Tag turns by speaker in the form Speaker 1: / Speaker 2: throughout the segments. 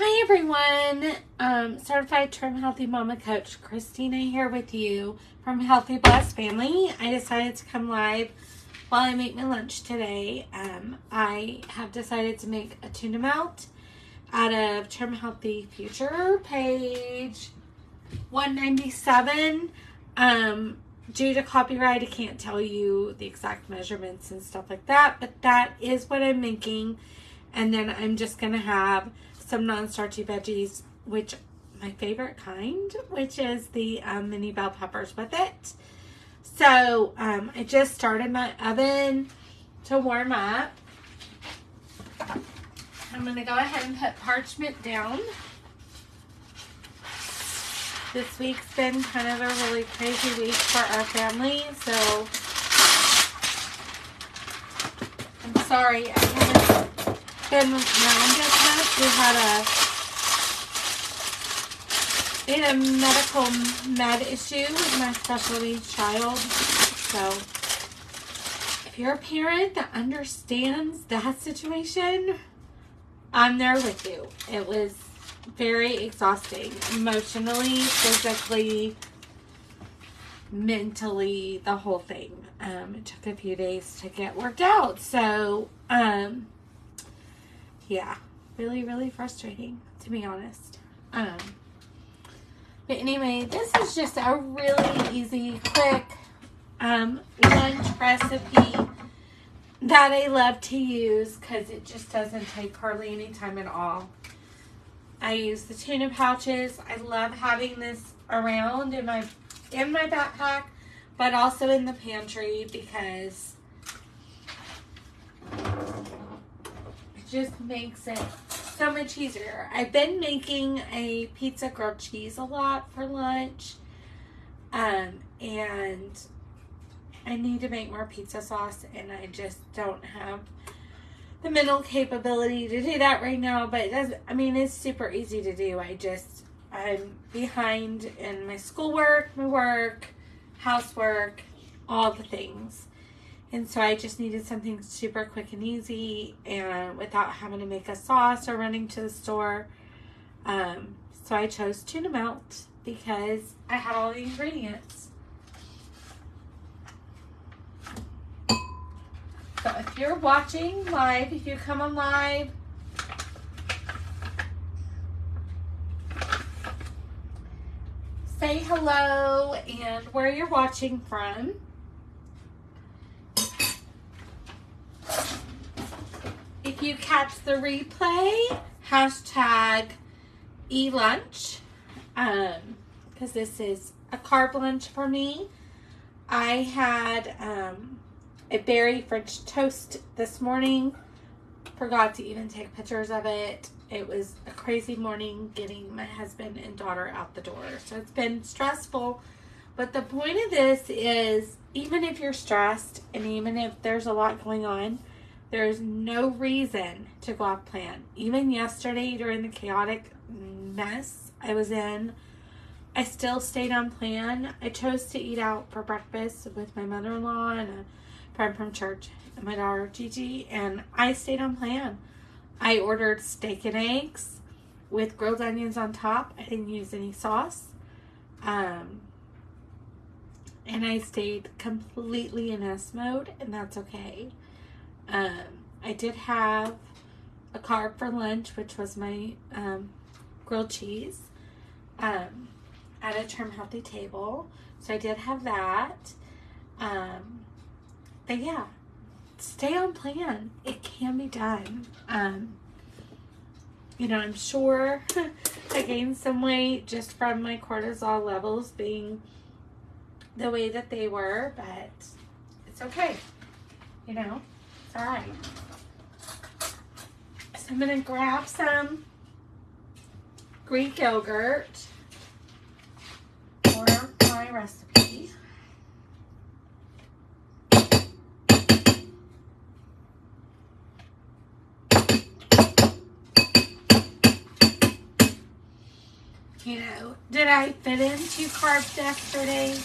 Speaker 1: Hi everyone, Certified Trim Healthy Mama Coach Christina here with you from Healthy Blessed Family. I decided to come live while I make my lunch today. I have decided to make a tuna melt out of Trim Healthy Future, page 197. Due to copyright, I can't tell you the exact measurements and stuff like that, but that is what I'm making. And then I'm just going to have some non-starchy veggies, which my favorite kind, which is the mini bell peppers with it. So I just started my oven to warm up. I'm going to go ahead and put parchment down. This week's been kind of a really crazy week for our family, so I'm sorry I haven't been around as much. We had a medical med issue with my special needs child. So if you're a parent that understands that situation, I'm there with you. It was very exhausting, emotionally, physically, mentally, the whole thing. It took a few days to get worked out. So, yeah, really frustrating, to be honest. But anyway, this is just a really easy, quick lunch recipe that I love to use because it just doesn't take hardly any time at all. I use the tuna pouches. I love having this around in my backpack, but also in the pantry because it just makes it so much easier. I've been making a pizza grilled cheese a lot for lunch, and I need to make more pizza sauce, and I just don't have the mental capability to do that right now. But it doesn't, I mean, it's super easy to do. I'm behind in my schoolwork, my work, housework, all the things. And so I just needed something super quick and easy and without having to make a sauce or running to the store. So I chose Tuna Melt because I had all the ingredients. So if you're watching live, if you come on live, say hello and where you're watching from. If you catch the replay, hashtag #eLunch, because this is a carb lunch for me. I had a berry French toast this morning. Forgot to even take pictures of it. It was a crazy morning getting my husband and daughter out the door. So it's been stressful. But the point of this is, even if you're stressed and even if there's a lot going on, there's no reason to go off plan. Even yesterday during the chaotic mess I was in, I still stayed on plan. I chose to eat out for breakfast with my mother-in-law and a friend from church and my daughter Gigi, and I stayed on plan. I ordered steak and eggs with grilled onions on top. I didn't use any sauce. And I stayed completely in S mode, and that's okay. I did have a carb for lunch, which was my grilled cheese at a Trim Healthy table. So I did have that. But yeah, stay on plan. It can be done. I'm sure I gained some weight just from my cortisol levels being the way that they were, but it's okay. It's all right. So I'm going to grab some Greek yogurt for my recipe. Did I fit in 2 carbs yesterday?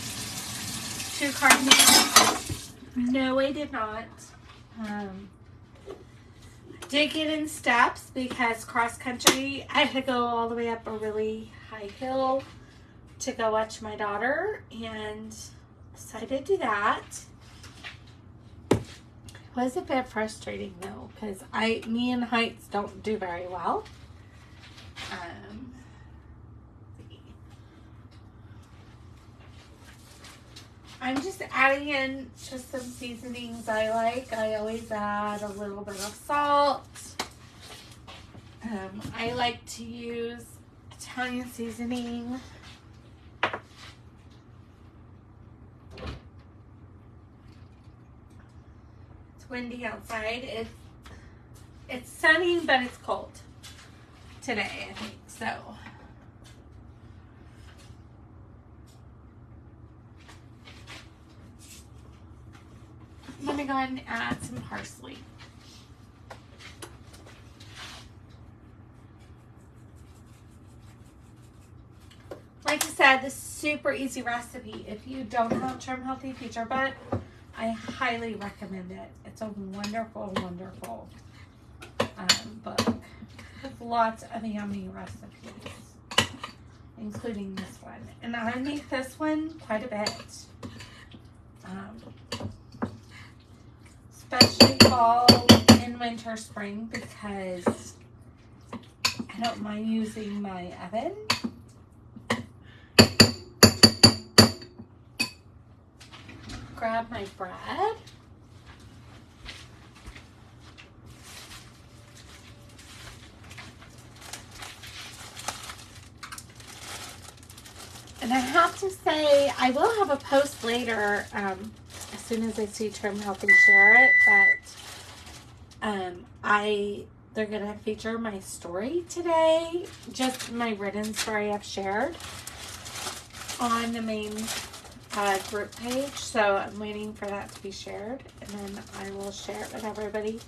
Speaker 1: 2 carb meals? No, I did not. did get in steps because cross country, I had to go all the way up a really high hill to go watch my daughter, and decided to do that. It was a bit frustrating though, because me and heights don't do very well. I'm just adding in just some seasonings I like. I always add a little bit of salt. I like to use Italian seasoning. It's windy outside. It's sunny, but it's cold today, I think, so. I'm gonna go ahead and add some parsley. Like I said, this is a super easy recipe. If you don't have Trim Healthy Feature Book, I highly recommend it. It's a wonderful, wonderful book with lots of yummy recipes, including this one. And I make this one quite a bit. Especially fall and winter, spring, because I don't mind using my oven. Grab my bread. And I have to say, I will have a post later, as soon as I see Trim Healthy share it, but they're gonna feature my story today, just my written story I've shared on the main group page. So I'm waiting for that to be shared, and then I will share it with everybody.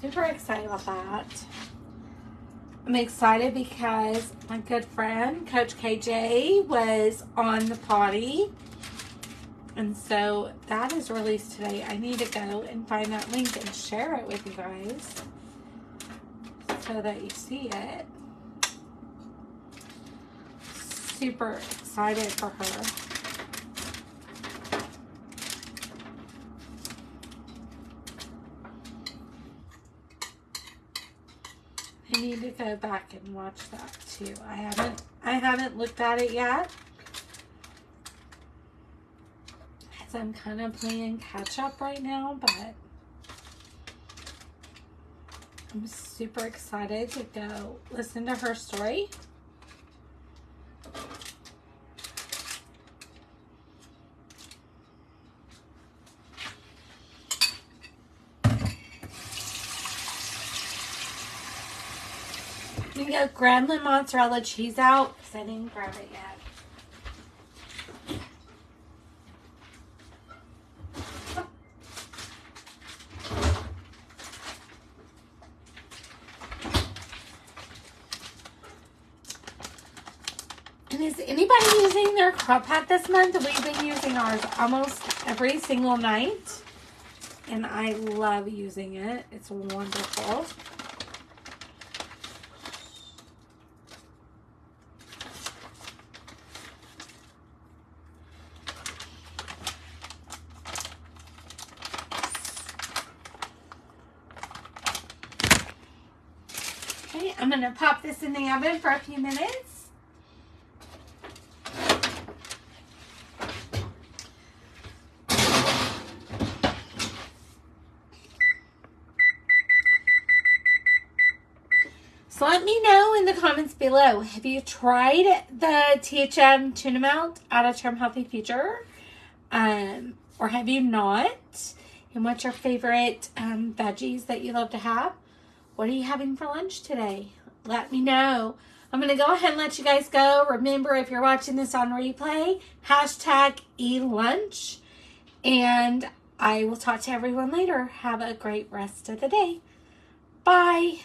Speaker 1: Super excited about that. I'm excited because my good friend, Coach KJ, was on the potty. And so that is released today. I need to go and find that link and share it with you guys so that you see it. Super excited for her. I need to go back and watch that too. I haven't looked at it yet, because I'm kind of playing catch up right now, but I'm super excited to go listen to her story. I'm gonna go grab the mozzarella cheese out because I didn't grab it yet. And is anybody using their crock pot this month? We've been using ours almost every single night, and I love using it. It's wonderful. Okay, I'm gonna pop this in the oven for a few minutes. So let me know in the comments below, have you tried the THM Tuna Melt out of Trim Healthy Feature? Or have you not? And what's your favorite veggies that you love to have? What are you having for lunch today? Let me know. I'm going to go ahead and let you guys go. Remember, if you're watching this on replay, hashtag #eLunch. And I will talk to everyone later. Have a great rest of the day. Bye.